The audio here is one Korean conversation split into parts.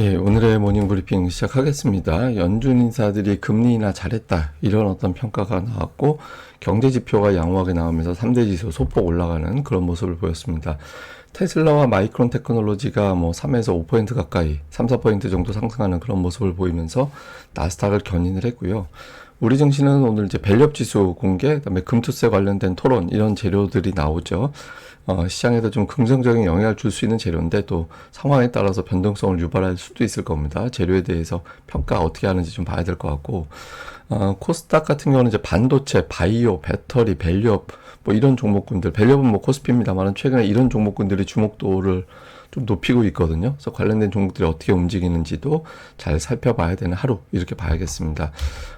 예, 오늘의 모닝 브리핑 시작하겠습니다. 연준 인사들이 금리 인하 잘했다, 이런 어떤 평가가 나왔고, 경제 지표가 양호하게 나오면서 3대 지수 소폭 올라가는 그런 모습을 보였습니다. 테슬라와 마이크론 테크놀로지가 뭐 3에서 5% 가까이, 3, 4% 정도 상승하는 그런 모습을 보이면서 나스닥을 견인을 했고요. 우리 증시는 오늘 이제 밸류업 지수 공개, 그다음에 금투세 관련된 토론, 이런 재료들이 나오죠. 시장에도 좀 긍정적인 영향을 줄 수 있는 재료인데 또 상황에 따라서 변동성을 유발할 수도 있을 겁니다. 재료에 대해서 평가 어떻게 하는지 좀 봐야 될 것 같고, 코스닥 같은 경우는 이제 반도체, 바이오, 배터리, 밸류업 뭐 이런 종목군들, 밸류업은 뭐 코스피입니다만 최근에 이런 종목군들이 주목도를 좀 높이고 있거든요. 그래서 관련된 종목들이 어떻게 움직이는지도 잘 살펴봐야 되는 하루, 이렇게 봐야겠습니다.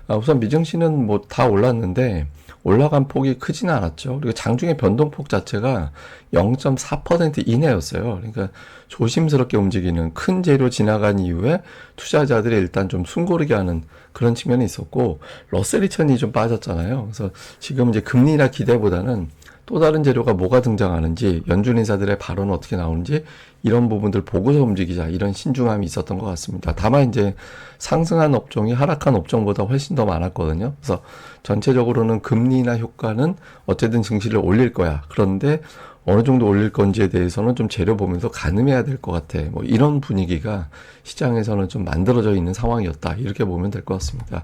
우선 미증시는 뭐 다 올랐는데 올라간 폭이 크지는 않았죠. 그리고 장중의 변동폭 자체가 0.4% 이내였어요. 그러니까 조심스럽게 움직이는 큰 재료 지나간 이후에 투자자들이 일단 좀 숨고르게 하는 그런 측면이 있었고, 러셀 2000이 좀 빠졌잖아요. 그래서 지금 이제 금리나 기대보다는 또 다른 재료가 뭐가 등장하는지, 연준 인사들의 발언은 어떻게 나오는지, 이런 부분들 보고서 움직이자, 이런 신중함이 있었던 것 같습니다. 다만 이제 상승한 업종이 하락한 업종보다 훨씬 더 많았거든요. 그래서 전체적으로는 금리 인하 효과는 어쨌든 증시를 올릴 거야. 그런데 어느 정도 올릴 건지에 대해서는 좀 재료 보면서 가늠해야 될 것 같아. 뭐 이런 분위기가 시장에서는 좀 만들어져 있는 상황이었다, 이렇게 보면 될 것 같습니다.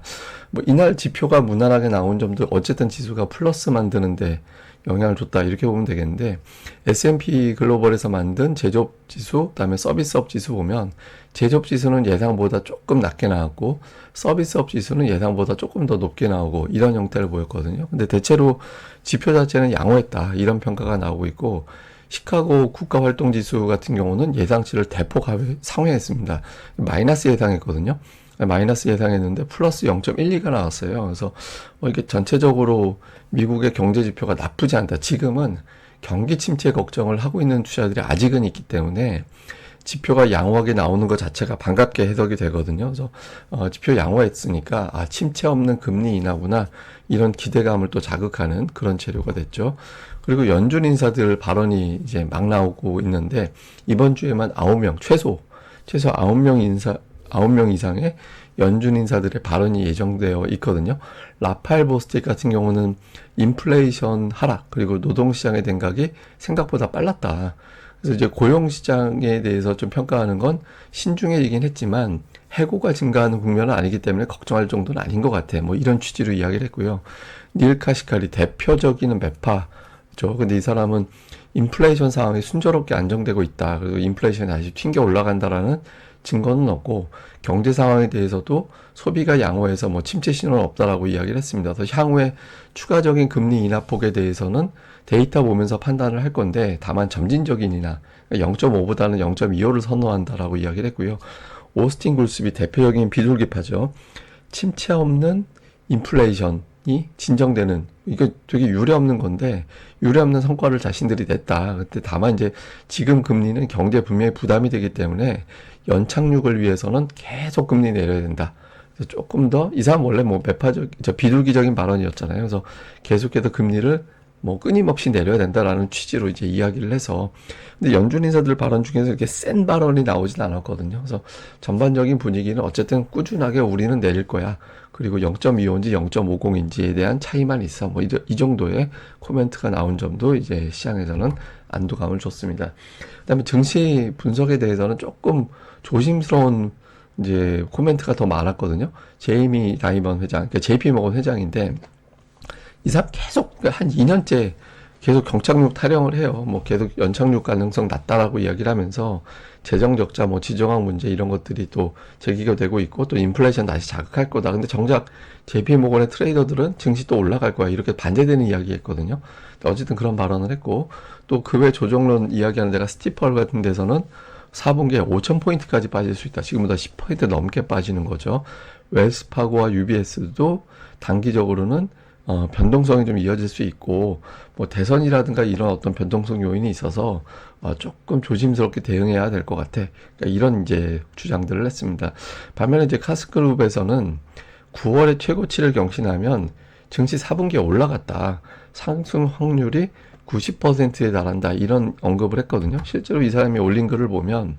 뭐 이날 지표가 무난하게 나온 점도 어쨌든 지수가 플러스 만드는데 영향을 줬다, 이렇게 보면 되겠는데, S&P 글로벌에서 만든 제조업 지수, 그다음에 서비스업 지수 보면 제조업 지수는 예상보다 조금 낮게 나왔고 서비스업 지수는 예상보다 조금 더 높게 나오고, 이런 형태를 보였거든요. 근데 대체로 지표 자체는 양호했다, 이런 평가가 나오고 있고, 시카고 국가활동지수 같은 경우는 예상치를 대폭 상회했습니다. 마이너스 예상했거든요. 마이너스 예상했는데 플러스 0.12가 나왔어요. 그래서 이게 전체적으로 미국의 경제 지표가 나쁘지 않다. 지금은 경기 침체 걱정을 하고 있는 투자들이 아직은 있기 때문에 지표가 양호하게 나오는 것 자체가 반갑게 해석이 되거든요. 그래서 지표 양호했으니까 침체 없는 금리 인하구나, 이런 기대감을 또 자극하는 그런 재료가 됐죠. 그리고 연준 인사들 발언이 이제 막 나오고 있는데, 이번 주에만 9명, 최소 9명 이상의 연준 인사들의 발언이 예정되어 있거든요. 라파엘 보스틱 같은 경우는 인플레이션 하락, 그리고 노동시장의 냉각이 생각보다 빨랐다. 그래서 이제 고용시장에 대해서 좀 평가하는 건 신중해지긴 했지만 해고가 증가하는 국면은 아니기 때문에 걱정할 정도는 아닌 것 같아. 뭐 이런 취지로 이야기를 했고요. 닐 카시카리 대표적인 매파죠. 근데 이 사람은 인플레이션 상황이 순조롭게 안정되고 있다, 그리고 인플레이션이 다시 튕겨 올라간다라는 증거는 없고, 경제 상황에 대해서도 소비가 양호해서 뭐 침체 신호는 없다라고 이야기를 했습니다. 그래서 향후에 추가적인 금리 인하 폭에 대해서는 데이터 보면서 판단을 할 건데, 다만 점진적인 인하, 0.5보다는 0.25를 선호한다라고 이야기를 했고요. 오스틴 굴스비 대표적인 비둘기파죠. 침체 없는 인플레이션이 진정되는, 이거 되게 유례 없는 건데 유례 없는 성과를 자신들이 냈다. 근데 다만 이제 지금 금리는 경제 분명히 부담이 되기 때문에 연착륙을 위해서는 계속 금리 내려야 된다. 그래서 조금 더, 이 사람 원래 뭐 비둘기적인 발언이었잖아요. 그래서 계속해서 금리를 뭐 끊임없이 내려야 된다라는 취지로 이제 이야기를 해서, 근데 연준 인사들 발언 중에서 이렇게 센 발언이 나오진 않았거든요. 그래서 전반적인 분위기는 어쨌든 꾸준하게 우리는 내릴 거야, 그리고 0.25인지 0.50인지에 대한 차이만 있어, 뭐 이 정도의 코멘트가 나온 점도 이제 시장에서는 안도감을 줬습니다. 그다음에 증시 분석에 대해서는 조금 조심스러운 이제 코멘트가 더 많았거든요. 제이미 다이먼 회장, 그러니까 JP모건 회장인데, 이 사람 계속 한 2년째 계속 경착륙 타령을 해요. 뭐 계속 연착륙 가능성 낮다라고 이야기를 하면서 재정 적자, 뭐 지정학 문제, 이런 것들이 또 제기가 되고 있고, 또 인플레이션 다시 자극할 거다. 근데 정작 JP모건의 트레이더들은 증시 또 올라갈 거야, 이렇게 반대되는 이야기 했거든요. 어쨌든 그런 발언을 했고, 또 그 외 조정론 이야기하는 데가 스티펄 같은 데서는 4분기에 5,000포인트까지 빠질 수 있다. 지금보다 10% 넘게 빠지는 거죠. 웰스파고와 UBS도 단기적으로는 변동성이 좀 이어질 수 있고, 뭐 대선이라든가 이런 어떤 변동성 요인이 있어서 조금 조심스럽게 대응해야 될 것 같아. 그러니까 이런 이제 주장들을 했습니다. 반면에 이제 카스그룹에서는 9월에 최고치를 경신하면 증시 4분기에 올라갔다, 상승 확률이 90%에 달한다, 이런 언급을 했거든요. 실제로 이 사람이 올린 글을 보면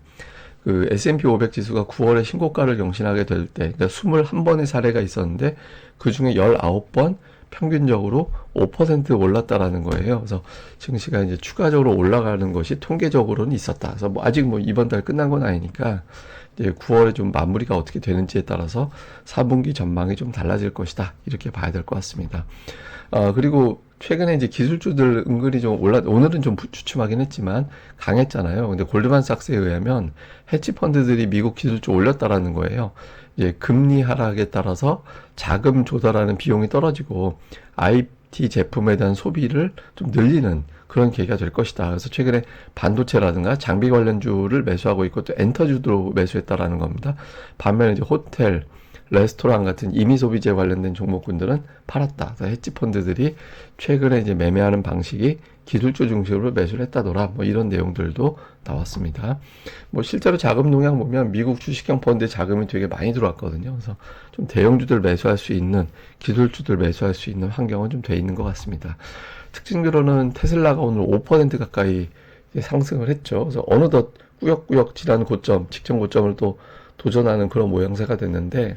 그 S&P 500 지수가 9월에 신고가를 경신하게 될 때, 그러니까 21번의 사례가 있었는데 그 중에 19번 평균적으로 5% 올랐다라는 거예요. 그래서 증시가 이제 추가적으로 올라가는 것이 통계적으로는 있었다. 그래서 뭐 아직 뭐 이번 달 끝난 건 아니니까 이제 9월에 좀 마무리가 어떻게 되는지에 따라서 4분기 전망이 좀 달라질 것이다. 이렇게 봐야 될 것 같습니다. 그리고 최근에 이제 기술주들 은근히 좀 오늘은 좀 주춤하긴 했지만 강했잖아요. 근데 골드만삭스에 의하면 헤지 펀드들이 미국 기술주 올렸다라는 거예요. 이제 금리 하락에 따라서 자금 조달하는 비용이 떨어지고 IT 제품에 대한 소비를 좀 늘리는 그런 계기가 될 것이다. 그래서 최근에 반도체라든가 장비 관련주를 매수하고 있고 또 엔터주도 매수했다라는 겁니다. 반면에 이제 호텔, 레스토랑 같은 임의소비재 관련된 종목군들은 팔았다. 그래서 헤지펀드들이 최근에 이제 매매하는 방식이 기술주 중심으로 매수를 했다더라. 뭐 이런 내용들도 나왔습니다. 뭐 실제로 자금 동향 보면 미국 주식형 펀드에 자금이 되게 많이 들어왔거든요. 그래서 좀 대형주들 매수할 수 있는, 기술주들 매수할 수 있는 환경은 좀 돼 있는 것 같습니다. 특징적으로는 테슬라가 오늘 5% 가까이 상승을 했죠. 그래서 어느덧 꾸역꾸역 지난 고점, 직전 고점을 또 도전하는 그런 모양새가 됐는데,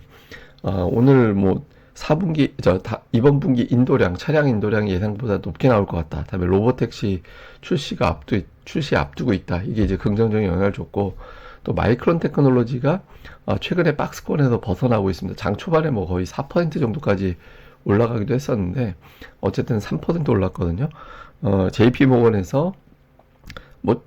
오늘 뭐 4분기, 이번 분기 인도량, 차량 인도량이 예상보다 높게 나올 것 같다. 다음에 로보택시 출시 앞두고 있다. 이게 이제 긍정적인 영향을 줬고, 또 마이크론 테크놀로지가 최근에 박스권에서 벗어나고 있습니다. 장 초반에 뭐 거의 4% 정도까지 올라가기도 했었는데, 어쨌든 3% 올랐거든요. JP 모건에서 뭐,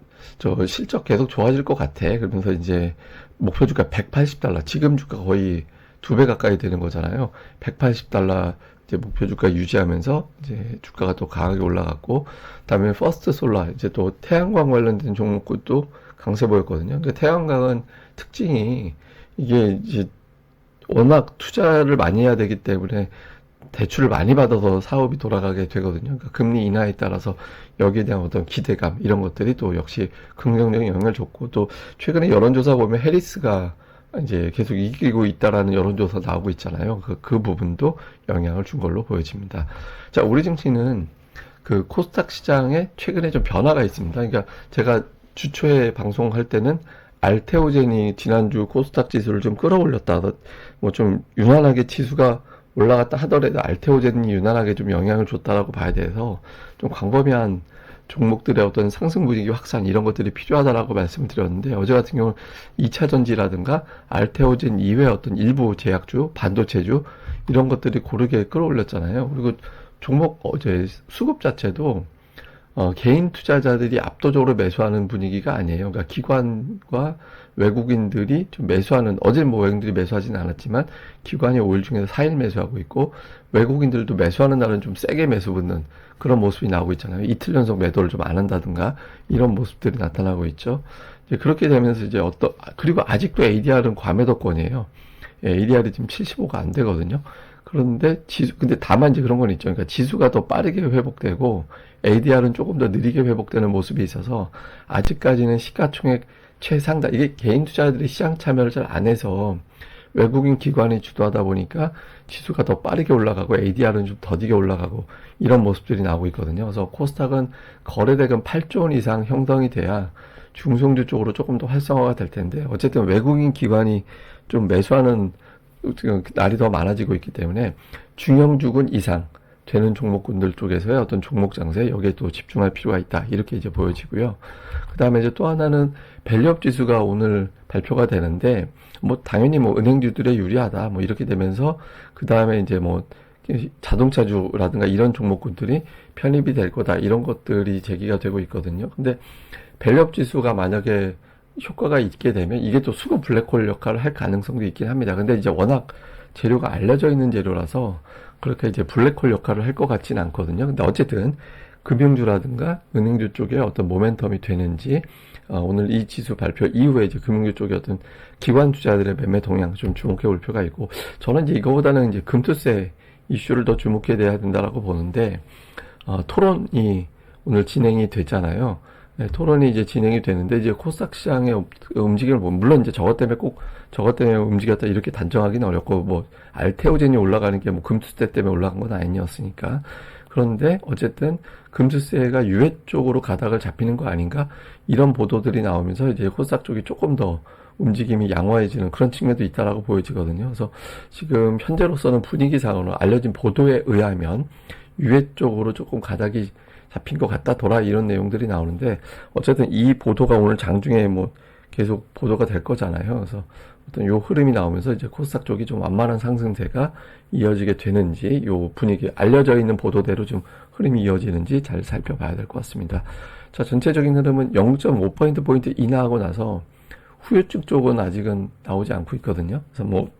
실적 계속 좋아질 것 같아. 그러면서 이제 목표 주가 $180, 지금 주가 거의 2배 가까이 되는 거잖아요. $180 이제 목표 주가 유지하면서 이제 주가가 또 강하게 올라갔고, 그다음에 퍼스트 솔라 이제 또 태양광 관련된 종목도 강세 보였거든요. 근데 태양광은 특징이 이게 이제 워낙 투자를 많이 해야 되기 때문에 대출을 많이 받아서 사업이 돌아가게 되거든요. 그러니까 금리 인하에 따라서 여기에 대한 어떤 기대감 이런 것들이 또 역시 긍정적인 영향을 줬고, 또 최근에 여론조사 보면 해리스가 이제 계속 이기고 있다라는 여론조사 나오고 있잖아요. 그 부분도 영향을 준 걸로 보여집니다. 자, 우리 증시는 그 코스닥 시장에 최근에 좀 변화가 있습니다. 그러니까 제가 주초에 방송할 때는 알테오젠이 지난주 코스닥 지수를 좀 끌어올렸다. 뭐 좀 유난하게 지수가 올라갔다 하더라도 알테오젠이 유난하게 좀 영향을 줬다라고 봐야 돼서 좀 광범위한 종목들의 어떤 상승 분위기 확산 이런 것들이 필요하다라고 말씀을 드렸는데, 어제 같은 경우는 2차 전지라든가 알테오젠 이외의 어떤 일부 제약주, 반도체주 이런 것들이 고르게 끌어올렸잖아요. 그리고 종목 어제 수급 자체도 개인 투자자들이 압도적으로 매수하는 분위기가 아니에요. 그러니까 기관과 외국인들이 좀 매수하는, 어제 뭐 외국인들이 매수하지는 않았지만 기관이 5일 중에서 4일 매수하고 있고, 외국인들도 매수하는 날은 좀 세게 매수 붙는 그런 모습이 나오고 있잖아요. 이틀 연속 매도를 좀 안 한다든가 이런 모습들이 나타나고 있죠. 이제 그렇게 되면서 이제 그리고 아직도 ADR은 과매도권이에요. 예, ADR이 지금 75가 안 되거든요. 그런데 근데 다만 이제 그런 건 있죠. 그러니까 지수가 더 빠르게 회복되고 ADR은 조금 더 느리게 회복되는 모습이 있어서 아직까지는 시가총액 최상단, 이게 개인 투자자들이 시장 참여를 잘 안 해서 외국인 기관이 주도하다 보니까 지수가 더 빠르게 올라가고 ADR은 좀 더디게 올라가고 이런 모습들이 나오고 있거든요. 그래서 코스닥은 거래대금 8조 원 이상 형성이 돼야 중소형주 쪽으로 조금 더 활성화가 될 텐데, 어쨌든 외국인 기관이 좀 매수하는 날이 더 많아지고 있기 때문에 중형주군 이상 되는 종목군들 쪽에서의 어떤 종목 장세, 여기에 또 집중할 필요가 있다. 이렇게 이제 보여지고요. 그 다음에 이제 또 하나는 밸류업 지수가 오늘 발표가 되는데, 뭐 당연히 뭐 은행주들에 유리하다. 뭐 이렇게 되면서 그 다음에 이제 뭐 자동차주라든가 이런 종목군들이 편입이 될 거다. 이런 것들이 제기가 되고 있거든요. 근데 밸류업 지수가 만약에 효과가 있게 되면 이게 또 수급 블랙홀 역할을 할 가능성도 있긴 합니다. 근데 이제 워낙 재료가 알려져 있는 재료라서 그렇게 이제 블랙홀 역할을 할 것 같진 않거든요. 근데 어쨌든 금융주라든가 은행주 쪽에 어떤 모멘텀이 되는지, 오늘 이 지수 발표 이후에 이제 금융주 쪽에 어떤 기관 투자들의 매매 동향 좀 주목해 볼 필요가 있고, 저는 이제 이거보다는 이제 금투세 이슈를 더 주목해 내야 된다라고 보는데, 토론이 오늘 진행이 됐잖아요. 네, 토론이 이제 진행이 되는데, 이제 코스닥 시장의 움직임을 보면, 물론 이제 저것 때문에 움직였다 이렇게 단정하기는 어렵고, 뭐, 알테오젠이 올라가는 게 뭐 금투세 때문에 올라간 건 아니었으니까. 그런데 어쨌든 금투세가 유예 쪽으로 가닥을 잡히는 거 아닌가? 이런 보도들이 나오면서 이제 코스닥 쪽이 조금 더 움직임이 양호해지는 그런 측면도 있다라고 보여지거든요. 그래서 지금 현재로서는 분위기상으로는 알려진 보도에 의하면 유예 쪽으로 조금 가닥이 잡힌 것 같다 돌아 이런 내용들이 나오는데 어쨌든 이 보도가 오늘 장중에 뭐 계속 보도가 될 거잖아요. 그래서 어떤 요 흐름이 나오면서 이제 코스닥 쪽이 좀 완만한 상승세가 이어지게 되는지 요 분위기 알려져 있는 보도대로 좀 흐름이 이어지는지 잘 살펴봐야 될 것 같습니다. 자, 전체적인 흐름은 0.5%포인트 인하하고 나서 후유증 쪽은 아직은 나오지 않고 있거든요. 그래서 뭐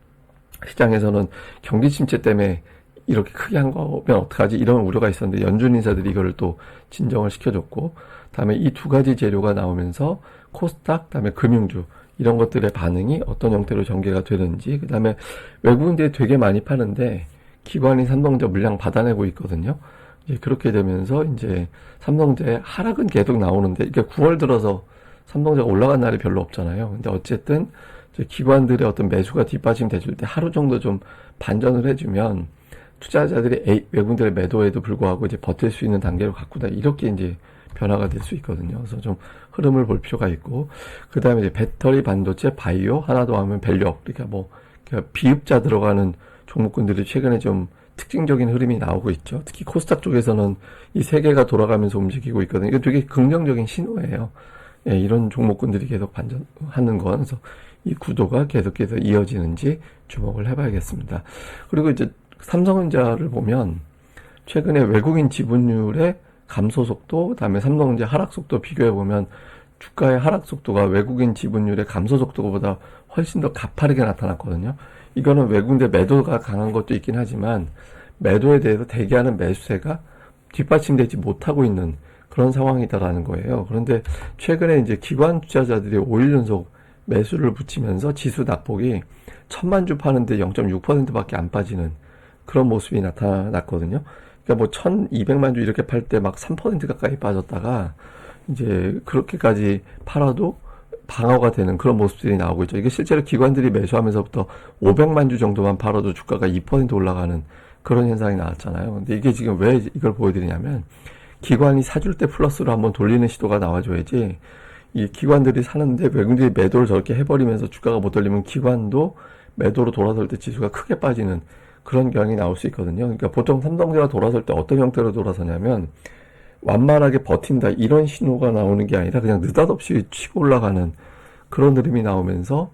시장에서는 경기 침체 때문에 이렇게 크게 한 거면 어떡하지 이런 우려가 있었는데 연준 인사들이 이거를 또 진정을 시켜줬고 다음에 이 두 가지 재료가 나오면서 코스닥 그다음에 금융주 이런 것들의 반응이 어떤 형태로 전개가 되는지 그다음에 외국인들이 되게 많이 파는데 기관이 삼성전자 물량 받아내고 있거든요. 이제 그렇게 되면서 이제 삼성전자의 하락은 계속 나오는데 이게 9월 들어서 삼성전자가 올라간 날이 별로 없잖아요. 근데 어쨌든 기관들의 어떤 매수가 뒷받침 돼줄 때 하루 정도 좀 반전을 해주면 투자자들이 외국인들의 매도에도 불구하고 이제 버틸 수 있는 단계로 가꾸다 이렇게 이제 변화가 될 수 있거든요. 그래서 좀 흐름을 볼 필요가 있고 그 다음에 이제 배터리, 반도체, 바이오 하나 더 하면 밸류업 그러니까 뭐 비읍자 들어가는 종목군들이 최근에 좀 특징적인 흐름이 나오고 있죠. 특히 코스닥 쪽에서는 이 세 개가 돌아가면서 움직이고 있거든요. 이거 되게 긍정적인 신호예요. 예, 이런 종목군들이 계속 반전하는 건 그래서 이 구도가 계속해서 이어지는지 주목을 해봐야겠습니다. 그리고 이제 삼성전자를 보면 최근에 외국인 지분율의 감소 속도, 그다음에 삼성전자 하락 속도 비교해 보면 주가의 하락 속도가 외국인 지분율의 감소 속도보다 훨씬 더 가파르게 나타났거든요. 이거는 외국인들 매도가 강한 것도 있긴 하지만 매도에 대해서 대기하는 매수세가 뒷받침되지 못하고 있는 그런 상황이다라는 거예요. 그런데 최근에 이제 기관 투자자들이 5일 연속 매수를 붙이면서 지수 낙폭이 1000만 주 파는데 0.6%밖에 안 빠지는 그런 모습이 나타났거든요. 그러니까 뭐 1200만 주 이렇게 팔 때 막 3% 가까이 빠졌다가 이제 그렇게까지 팔아도 방어가 되는 그런 모습들이 나오고 있죠. 이게 실제로 기관들이 매수하면서부터 500만 주 정도만 팔아도 주가가 2% 올라가는 그런 현상이 나왔잖아요. 근데 이게 지금 왜 이걸 보여드리냐면 기관이 사줄 때 플러스로 한번 돌리는 시도가 나와줘야지 이 기관들이 사는데 외국인들이 매도를 저렇게 해버리면서 주가가 못 돌리면 기관도 매도로 돌아설 때 지수가 크게 빠지는 그런 경향이 나올 수 있거든요. 그러니까 보통 삼성전자가 돌아설 때 어떤 형태로 돌아서냐면 완만하게 버틴다 이런 신호가 나오는 게 아니라 그냥 느닷없이 치고 올라가는 그런 흐름이 나오면서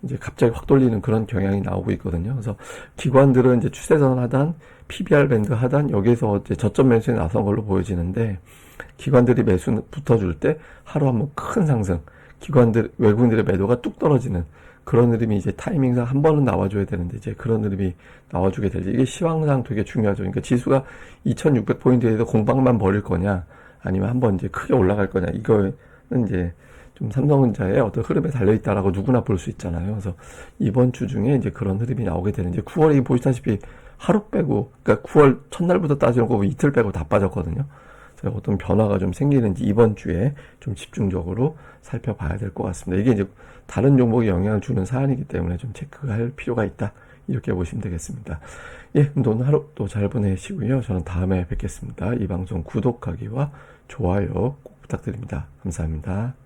이제 갑자기 확 돌리는 그런 경향이 나오고 있거든요. 그래서 기관들은 이제 추세선 하단, PBR 밴드 하단 여기에서 이제 저점 매수에 나선 걸로 보여지는데 기관들이 매수 붙어줄 때 하루 한번 큰 상승, 외국인들의 매도가 뚝 떨어지는 그런 흐름이 이제 타이밍상 한 번은 나와줘야 되는데 이제 그런 흐름이 나와주게 되지. 이게 시황상 되게 중요하죠. 그러니까 지수가 2600포인트에서 공방만 벌일 거냐 아니면 한번 이제 크게 올라갈 거냐 이거는 이제 좀 삼성전자의 어떤 흐름에 달려있다라고 누구나 볼 수 있잖아요. 그래서 이번 주 중에 이제 그런 흐름이 나오게 되는데 9월에 보시다시피 하루 빼고 그러니까 9월 첫날부터 따지고 이틀 빼고 다 빠졌거든요. 그래서 어떤 변화가 좀 생기는지 이번 주에 좀 집중적으로 살펴봐야 될 것 같습니다. 이게 이제 다른 종목에 영향을 주는 사안이기 때문에 좀 체크할 필요가 있다. 이렇게 보시면 되겠습니다. 예, 오늘 하루 또 잘 보내시고요. 저는 다음에 뵙겠습니다. 이 방송 구독하기와 좋아요 꼭 부탁드립니다. 감사합니다.